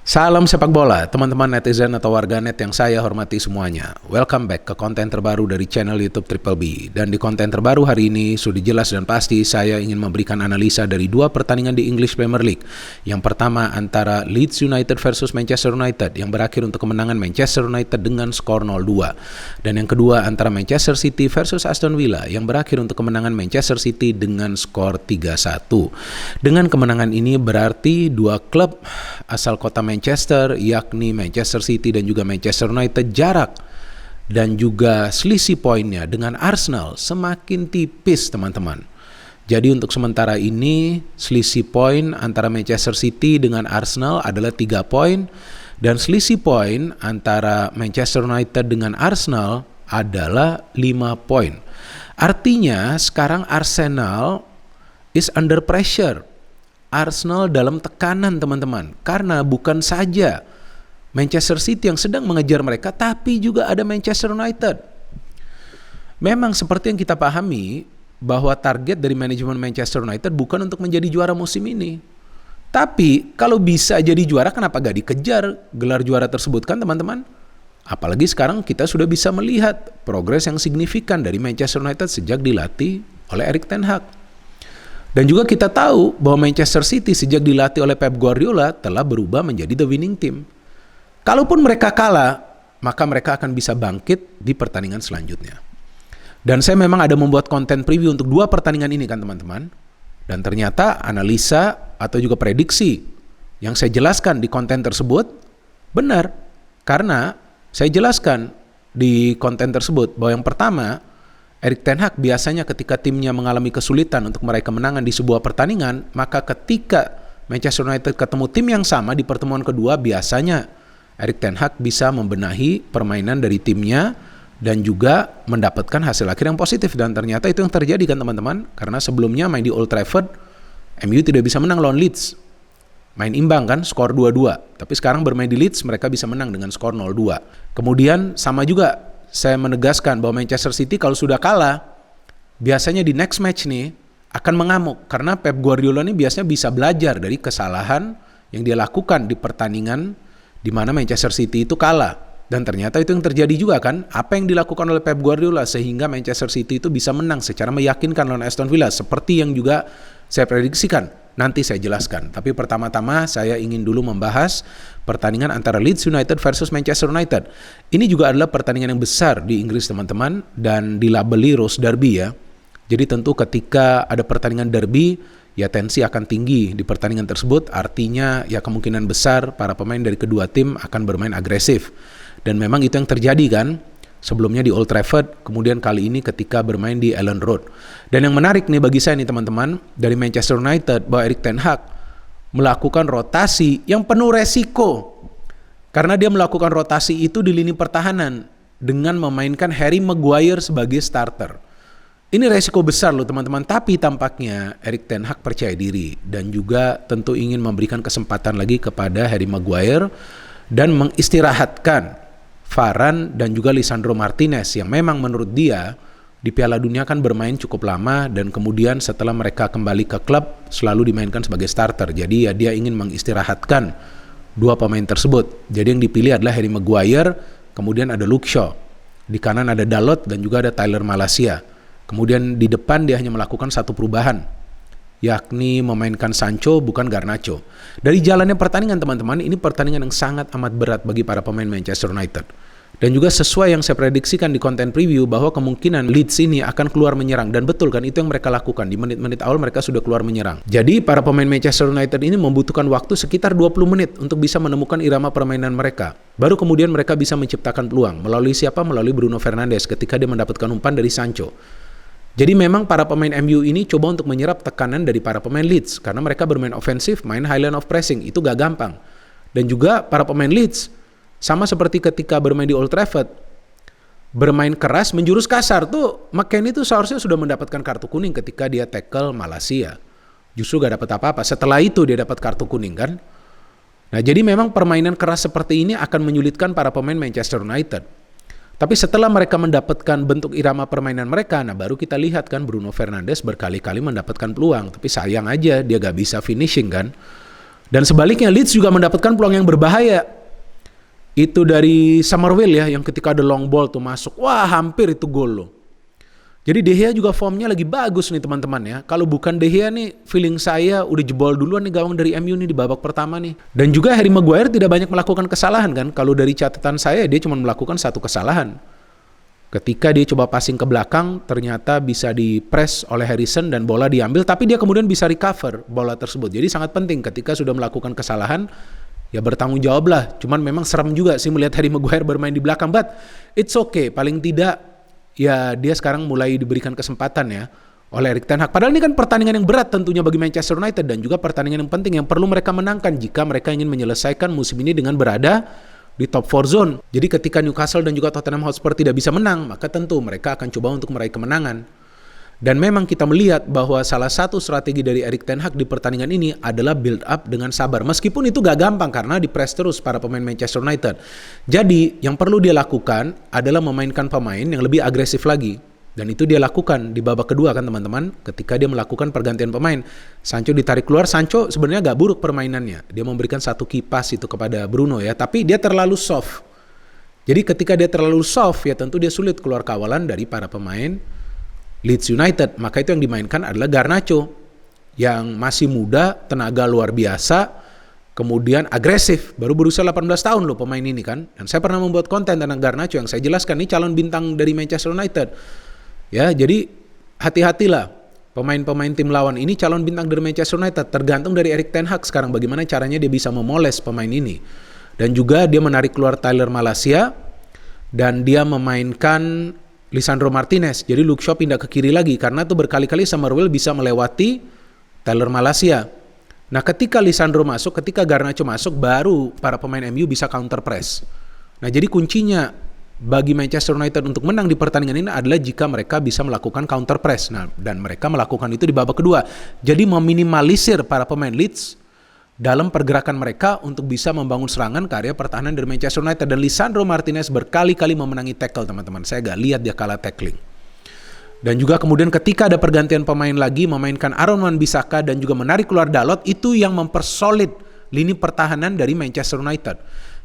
Salam sepak bola, teman-teman netizen atau warganet yang saya hormati semuanya. Welcome back ke konten terbaru dari channel YouTube Triple B. Dan di konten terbaru hari ini, sudah jelas dan pasti saya ingin memberikan analisa dari dua pertandingan di English Premier League. Yang pertama antara Leeds United versus Manchester United yang berakhir untuk kemenangan Manchester United dengan skor 0-2. Dan yang kedua antara Manchester City versus Aston Villa yang berakhir untuk kemenangan Manchester City dengan skor 3-1. Dengan kemenangan ini berarti dua klub asal kota Manchester, yakni Manchester City dan juga Manchester United, jarak dan juga selisih poinnya dengan Arsenal semakin tipis, teman-teman. Jadi untuk sementara ini selisih poin antara Manchester City dengan Arsenal adalah 3 poin dan selisih poin antara Manchester United dengan Arsenal adalah 5 poin. Artinya sekarang Arsenal is under pressure. Arsenal dalam tekanan, teman-teman, karena bukan saja Manchester City yang sedang mengejar mereka, tapi juga ada Manchester United. Memang seperti yang kita pahami bahwa target dari manajemen Manchester United bukan untuk menjadi juara musim ini. Tapi kalau bisa jadi juara, kenapa gak dikejar gelar juara tersebut, kan teman-teman? Apalagi sekarang kita sudah bisa melihat progres yang signifikan dari Manchester United sejak dilatih oleh Erik ten Hag. Dan juga kita tahu bahwa Manchester City sejak dilatih oleh Pep Guardiola telah berubah menjadi the winning team. Kalaupun mereka kalah, maka mereka akan bisa bangkit di pertandingan selanjutnya. Dan saya memang ada membuat konten preview untuk dua pertandingan ini, kan teman-teman. Dan ternyata analisa atau juga prediksi yang saya jelaskan di konten tersebut benar. Karena saya jelaskan di konten tersebut bahwa yang pertama, Erik ten Hag biasanya ketika timnya mengalami kesulitan untuk meraih kemenangan di sebuah pertandingan, maka ketika Manchester United ketemu tim yang sama di pertemuan kedua, biasanya Erik ten Hag bisa membenahi permainan dari timnya dan juga mendapatkan hasil akhir yang positif. Dan ternyata itu yang terjadi, kan teman-teman, karena sebelumnya main di Old Trafford, MU tidak bisa menang lawan Leeds. Main imbang kan, skor 2-2. Tapi sekarang bermain di Leeds, mereka bisa menang dengan skor 0-2. Kemudian sama juga saya menegaskan bahwa Manchester City kalau sudah kalah, biasanya di next match nih akan mengamuk. Karena Pep Guardiola ini biasanya bisa belajar dari kesalahan yang dia lakukan di pertandingan di mana Manchester City itu kalah. Dan ternyata itu yang terjadi juga, kan. Apa yang dilakukan oleh Pep Guardiola sehingga Manchester City itu bisa menang secara meyakinkan lawan Aston Villa. Seperti yang juga saya prediksikan. Nanti saya jelaskan. Tapi pertama-tama saya ingin dulu membahas pertandingan antara Leeds United versus Manchester United. Ini juga adalah pertandingan yang besar di Inggris, teman-teman, dan dilabeli Rose Derby ya. Jadi tentu ketika ada pertandingan derby, ya tensi akan tinggi di pertandingan tersebut. Artinya ya kemungkinan besar para pemain dari kedua tim akan bermain agresif. Dan memang itu yang terjadi, kan. Sebelumnya di Old Trafford, kemudian kali ini ketika bermain di Ellen Road. Dan yang menarik nih bagi saya nih, teman-teman, dari Manchester United, bahwa Erik ten Hag melakukan rotasi yang penuh resiko. Karena dia melakukan rotasi itu di lini pertahanan dengan memainkan Harry Maguire sebagai starter. Ini resiko besar loh, teman-teman, tapi tampaknya Erik ten Hag percaya diri dan juga tentu ingin memberikan kesempatan lagi kepada Harry Maguire dan mengistirahatkan Varane dan juga Lisandro Martinez yang memang menurut dia di Piala Dunia kan bermain cukup lama dan kemudian setelah mereka kembali ke klub selalu dimainkan sebagai starter. Jadi ya dia ingin mengistirahatkan dua pemain tersebut. Jadi yang dipilih adalah Harry Maguire, kemudian ada Luke Shaw. Di kanan ada Dalot dan juga ada Tyler Malacia. Kemudian di depan dia hanya melakukan satu perubahan, yakni memainkan Sancho bukan Garnacho. Dari jalannya pertandingan, teman-teman, ini pertandingan yang sangat amat berat bagi para pemain Manchester United. Dan juga sesuai yang saya prediksikan di konten preview bahwa kemungkinan Leeds ini akan keluar menyerang. Dan betul kan, itu yang mereka lakukan. Di menit-menit awal mereka sudah keluar menyerang. Jadi para pemain Manchester United ini membutuhkan waktu sekitar 20 menit untuk bisa menemukan irama permainan mereka. Baru kemudian mereka bisa menciptakan peluang. Melalui siapa? Melalui Bruno Fernandes ketika dia mendapatkan umpan dari Sancho. Jadi memang para pemain MU ini coba untuk menyerap tekanan dari para pemain Leeds. Karena mereka bermain ofensif, main high line of pressing. Itu gak gampang. Dan juga para pemain Leeds, sama seperti ketika bermain di Old Trafford, bermain keras, menjurus kasar. Tuh McKennie tuh seharusnya sudah mendapatkan kartu kuning ketika dia tackle Malacia. Justru gak dapat apa-apa. Setelah itu dia dapat kartu kuning, kan. Nah jadi memang permainan keras seperti ini akan menyulitkan para pemain Manchester United. Tapi setelah mereka mendapatkan bentuk irama permainan mereka, nah baru kita lihat kan Bruno Fernandes berkali-kali mendapatkan peluang. Tapi sayang aja dia gak bisa finishing, kan. Dan sebaliknya Leeds juga mendapatkan peluang yang berbahaya. Itu dari Summerville ya, yang ketika ada long ball tuh masuk, wah hampir itu gol loh. Jadi De Gea juga formnya lagi bagus nih teman-teman ya. Kalau bukan De Gea nih, feeling saya udah jebol duluan nih gawang dari MU nih di babak pertama nih. Dan juga Harry Maguire tidak banyak melakukan kesalahan kan. Kalau dari catatan saya dia cuma melakukan satu kesalahan. Ketika dia coba passing ke belakang, ternyata bisa di-press oleh Harrison dan bola diambil, tapi dia kemudian bisa recover bola tersebut. Jadi sangat penting ketika sudah melakukan kesalahan, ya bertanggung jawab lah. Cuman memang serem juga sih melihat Harry Maguire bermain di belakang. But it's okay, paling tidak ya dia sekarang mulai diberikan kesempatan ya oleh Erik ten Hag. Padahal ini kan pertandingan yang berat tentunya bagi Manchester United dan juga pertandingan yang penting yang perlu mereka menangkan jika mereka ingin menyelesaikan musim ini dengan berada di top 4 zone. Jadi ketika Newcastle dan juga Tottenham Hotspur tidak bisa menang, maka tentu mereka akan coba untuk meraih kemenangan. Dan memang kita melihat bahwa salah satu strategi dari Erik ten Hag di pertandingan ini adalah build up dengan sabar. Meskipun itu gak gampang karena di-press terus para pemain Manchester United. Jadi yang perlu dia lakukan adalah memainkan pemain yang lebih agresif lagi. Dan itu dia lakukan di babak kedua kan teman-teman, ketika dia melakukan pergantian pemain. Sancho ditarik keluar, Sancho sebenarnya gak buruk permainannya. Dia memberikan satu key pass itu kepada Bruno ya, tapi dia terlalu soft. Jadi ketika dia terlalu soft ya tentu dia sulit keluar kawalan dari para pemain Leeds United. Maka itu yang dimainkan adalah Garnacho yang masih muda, tenaga luar biasa, kemudian agresif, baru berusia 18 tahun loh pemain ini kan. Dan saya pernah membuat konten tentang Garnacho yang saya jelaskan ini calon bintang dari Manchester United. Ya, jadi hati-hatilah pemain-pemain tim lawan ini calon bintang dari Manchester United, tergantung dari Erik ten Hag sekarang bagaimana caranya dia bisa memoles pemain ini. Dan juga dia menarik keluar Tyler Malacia dan dia memainkan Lisandro Martinez. Jadi Luke Shaw pindah ke kiri lagi karena tuh berkali-kali Summerville bisa melewati Tyler Malacia. Nah, ketika Lisandro masuk, ketika Garnacho masuk, baru para pemain MU bisa counter press. Nah, jadi kuncinya bagi Manchester United untuk menang di pertandingan ini adalah jika mereka bisa melakukan counter press. Nah, dan mereka melakukan itu di babak kedua. Jadi meminimalisir para pemain Leeds dalam pergerakan mereka untuk bisa membangun serangan ke area pertahanan dari Manchester United. Dan Lisandro Martinez berkali-kali memenangi tackle teman-teman. Saya gak lihat dia kalah tackling. Dan juga kemudian ketika ada pergantian pemain lagi, memainkan Aaron Wan-Bissaka dan juga menarik keluar Dalot, itu yang mempersolid lini pertahanan dari Manchester United.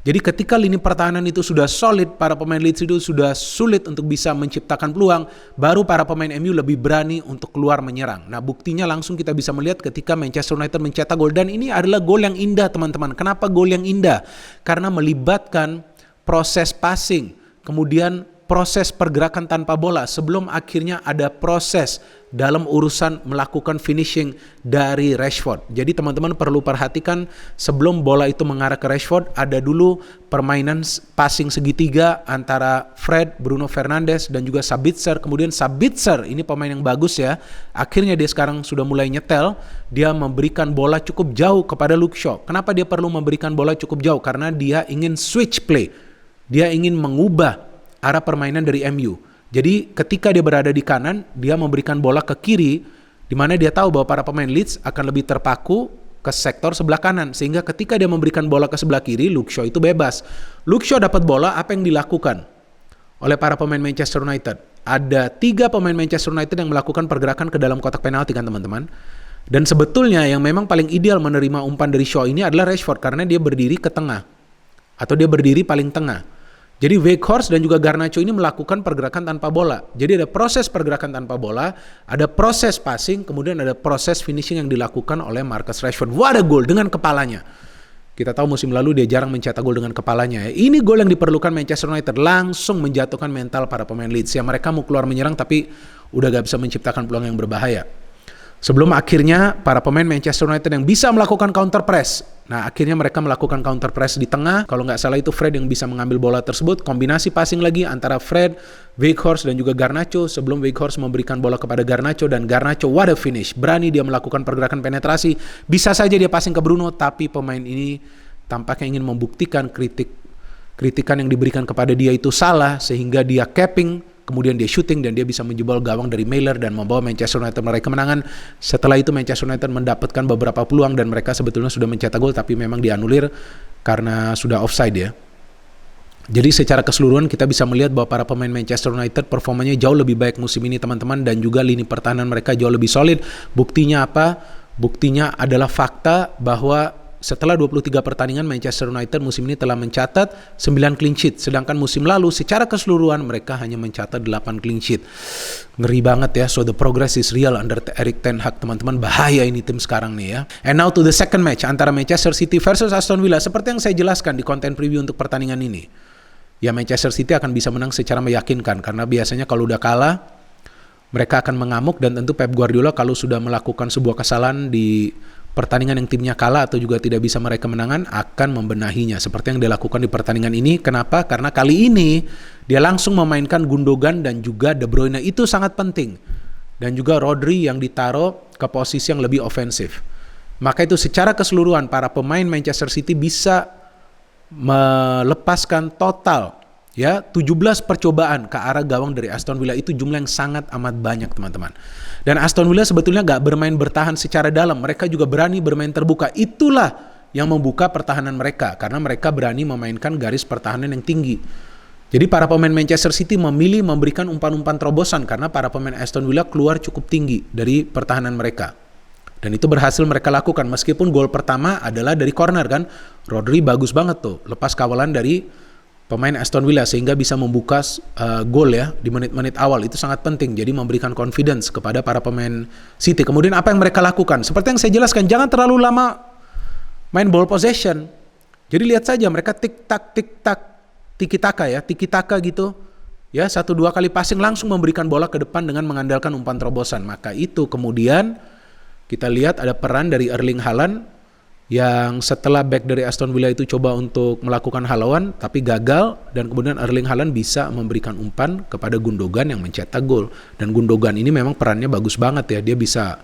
Jadi ketika lini pertahanan itu sudah solid, para pemain Leeds itu sudah sulit untuk bisa menciptakan peluang, baru para pemain MU lebih berani untuk keluar menyerang. Nah, buktinya langsung kita bisa melihat ketika Manchester United mencetak gol, dan ini adalah gol yang indah teman-teman. Kenapa gol yang indah? Karena melibatkan proses passing, kemudian proses pergerakan tanpa bola sebelum akhirnya ada proses dalam urusan melakukan finishing dari Rashford. Jadi teman-teman perlu perhatikan sebelum bola itu mengarah ke Rashford, ada dulu permainan passing segitiga antara Fred, Bruno Fernandes dan juga Sabitzer. Kemudian Sabitzer ini pemain yang bagus ya. Akhirnya dia sekarang sudah mulai nyetel, dia memberikan bola cukup jauh kepada Luke Shaw. Kenapa dia perlu memberikan bola cukup jauh? Karena dia ingin switch play. Dia ingin mengubah arah permainan dari MU. Jadi ketika dia berada di kanan, dia memberikan bola ke kiri, di mana dia tahu bahwa para pemain Leeds akan lebih terpaku ke sektor sebelah kanan. Sehingga ketika dia memberikan bola ke sebelah kiri, Luke Shaw itu bebas. Luke Shaw dapat bola, apa yang dilakukan oleh para pemain Manchester United? Ada 3 pemain Manchester United yang melakukan pergerakan ke dalam kotak penalti kan teman-teman. Dan sebetulnya yang memang paling ideal menerima umpan dari Shaw ini adalah Rashford, karena dia berdiri ke tengah. Atau dia berdiri paling tengah. Jadi Weghorst dan juga Garnacho ini melakukan pergerakan tanpa bola. Jadi ada proses pergerakan tanpa bola, ada proses passing, kemudian ada proses finishing yang dilakukan oleh Marcus Rashford. What a goal dengan kepalanya. Kita tahu musim lalu dia jarang mencetak gol dengan kepalanya. Ini gol yang diperlukan Manchester United, langsung menjatuhkan mental para pemain Leeds. Ya, mereka mau keluar menyerang tapi udah gak bisa menciptakan peluang yang berbahaya. Sebelum akhirnya para pemain Manchester United yang bisa melakukan counter press. Nah, akhirnya mereka melakukan counter press di tengah. Kalau nggak salah itu Fred yang bisa mengambil bola tersebut. Kombinasi passing lagi antara Fred, Weghorst dan juga Garnacho. Sebelum Weghorst memberikan bola kepada Garnacho, dan Garnacho what a finish. Berani dia melakukan pergerakan penetrasi. Bisa saja dia passing ke Bruno, tapi pemain ini tampaknya ingin membuktikan kritikan yang diberikan kepada dia itu salah, sehingga dia capping. Kemudian dia shooting dan dia bisa menjebol gawang dari Mailer dan membawa Manchester United meraih kemenangan. Setelah itu Manchester United mendapatkan beberapa peluang dan mereka sebetulnya sudah mencetak gol, tapi memang dianulir karena sudah offside ya. Jadi secara keseluruhan kita bisa melihat bahwa para pemain Manchester United performanya jauh lebih baik musim ini teman-teman, dan juga lini pertahanan mereka jauh lebih solid. Buktinya apa? Buktinya adalah fakta bahwa setelah 23 pertandingan Manchester United musim ini telah mencatat 9 clean sheet, sedangkan musim lalu secara keseluruhan mereka hanya mencatat 8 clean sheet. Ngeri banget ya. So the progress is real under Erik ten Hag, teman-teman. Bahaya ini tim sekarang nih ya. And now to the second match antara Manchester City versus Aston Villa. Seperti yang saya jelaskan di konten preview untuk pertandingan ini, ya Manchester City akan bisa menang secara meyakinkan, karena biasanya kalau udah kalah mereka akan mengamuk, dan tentu Pep Guardiola kalau sudah melakukan sebuah kesalahan di pertandingan yang timnya kalah atau juga tidak bisa meraih kemenangan akan membenahinya seperti yang dilakukan di pertandingan ini. Kenapa? Karena kali ini dia langsung memainkan Gundogan dan juga De Bruyne, itu sangat penting, dan juga Rodri yang ditaruh ke posisi yang lebih ofensif. Maka itu secara keseluruhan para pemain Manchester City bisa melepaskan total ya 17 percobaan ke arah gawang dari Aston Villa. Itu jumlah yang sangat amat banyak, teman-teman. Dan Aston Villa sebetulnya gak bermain bertahan secara dalam, mereka juga berani bermain terbuka. Itulah yang membuka pertahanan mereka, karena mereka berani memainkan garis pertahanan yang tinggi. Jadi para pemain Manchester City memilih memberikan umpan-umpan terobosan karena para pemain Aston Villa keluar cukup tinggi dari pertahanan mereka. Dan itu berhasil mereka lakukan, meskipun gol pertama adalah dari corner kan. Rodri bagus banget tuh, lepas kawalan dari pemain Aston Villa sehingga bisa membuka gol ya di menit-menit awal. Itu sangat penting, jadi memberikan confidence kepada para pemain City. Kemudian apa yang mereka lakukan? Seperti yang saya jelaskan, jangan terlalu lama main ball possession. Jadi lihat saja mereka tik-tak, tiki-taka ya, tiki-taka gitu. Ya, 1-2 kali passing langsung memberikan bola ke depan dengan mengandalkan umpan terobosan. Maka itu kemudian kita lihat ada peran dari Erling Haaland yang setelah back dari Aston Villa itu coba untuk melakukan halauan tapi gagal, dan kemudian Erling Haaland bisa memberikan umpan kepada Gundogan yang mencetak gol. Dan Gundogan ini memang perannya bagus banget ya, dia bisa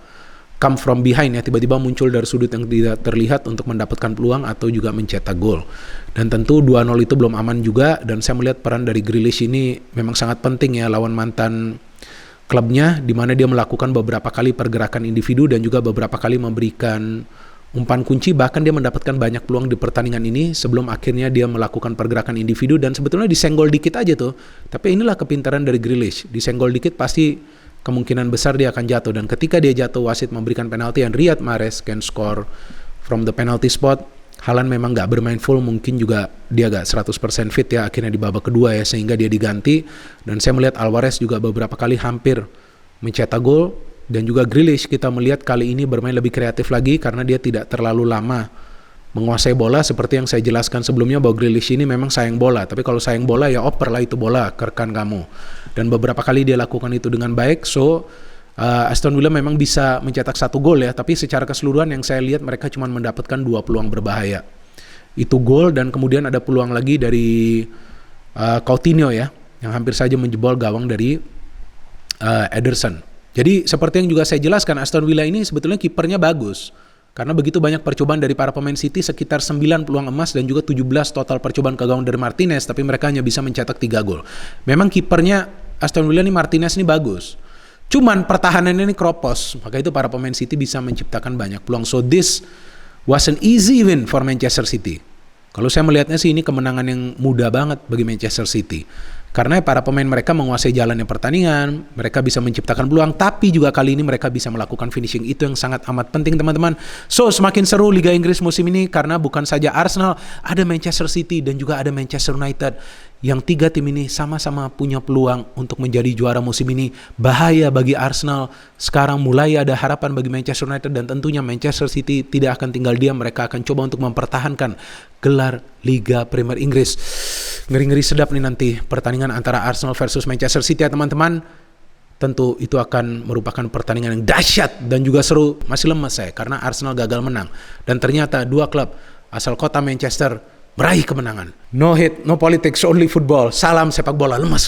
come from behind ya, tiba-tiba muncul dari sudut yang tidak terlihat untuk mendapatkan peluang atau juga mencetak gol. Dan tentu 2-0 itu belum aman juga, dan saya melihat peran dari Grealish ini memang sangat penting ya lawan mantan klubnya, di mana dia melakukan beberapa kali pergerakan individu dan juga beberapa kali memberikan umpan kunci. Bahkan dia mendapatkan banyak peluang di pertandingan ini sebelum akhirnya dia melakukan pergerakan individu, dan sebetulnya disenggol dikit aja tuh. Tapi inilah kepintaran dari Grealish, disenggol dikit pasti kemungkinan besar dia akan jatuh, dan ketika dia jatuh wasit memberikan penalti and Riyad Mahrez can score from the penalty spot. Haaland memang gak bermain full, mungkin juga dia gak 100% fit ya akhirnya di babak kedua ya, sehingga dia diganti. Dan saya melihat Alvarez juga beberapa kali hampir mencetak gol, dan juga Grealish kita melihat kali ini bermain lebih kreatif lagi karena dia tidak terlalu lama menguasai bola. Seperti yang saya jelaskan sebelumnya bahwa Grealish ini memang sayang bola, tapi kalau sayang bola ya oper lah itu bola ke rekan kamu, dan beberapa kali dia lakukan itu dengan baik. So Aston Villa memang bisa mencetak 1 gol ya, tapi secara keseluruhan yang saya lihat mereka cuma mendapatkan 2 peluang berbahaya. Itu gol, dan kemudian ada peluang lagi dari Coutinho ya, yang hampir saja menjebol gawang dari Ederson. Jadi seperti yang juga saya jelaskan, Aston Villa ini sebetulnya kipernya bagus. Karena begitu banyak percobaan dari para pemain City, sekitar 9 peluang emas dan juga 17 total percobaan ke gawang dari Martinez, tapi mereka hanya bisa mencetak 3 gol. Memang kipernya Aston Villa ini, Martinez ini bagus. Cuman pertahanannya ini kropos, maka itu para pemain City bisa menciptakan banyak peluang. So this was an easy win for Manchester City. Kalau saya melihatnya sih ini kemenangan yang mudah banget bagi Manchester City. Karena para pemain mereka menguasai jalannya pertandingan, mereka bisa menciptakan peluang, tapi juga kali ini mereka bisa melakukan finishing. Itu yang sangat amat penting, teman-teman. So semakin seru Liga Inggris musim ini karena bukan saja Arsenal, ada Manchester City dan juga ada Manchester United. Yang 3 tim ini sama-sama punya peluang untuk menjadi juara musim ini. Bahaya bagi Arsenal, sekarang mulai ada harapan bagi Manchester United, dan tentunya Manchester City tidak akan tinggal diam. Mereka akan coba untuk mempertahankan gelar Liga Premier Inggris. Ngeri-ngeri sedap nih nanti pertandingan antara Arsenal versus Manchester City ya teman-teman. Tentu itu akan merupakan pertandingan yang dahsyat dan juga seru. Masih lemes saya karena Arsenal gagal menang, dan ternyata 2 klub asal kota Manchester meraih kemenangan. No hate, no politics, only football. Salam sepak bola. Lemas.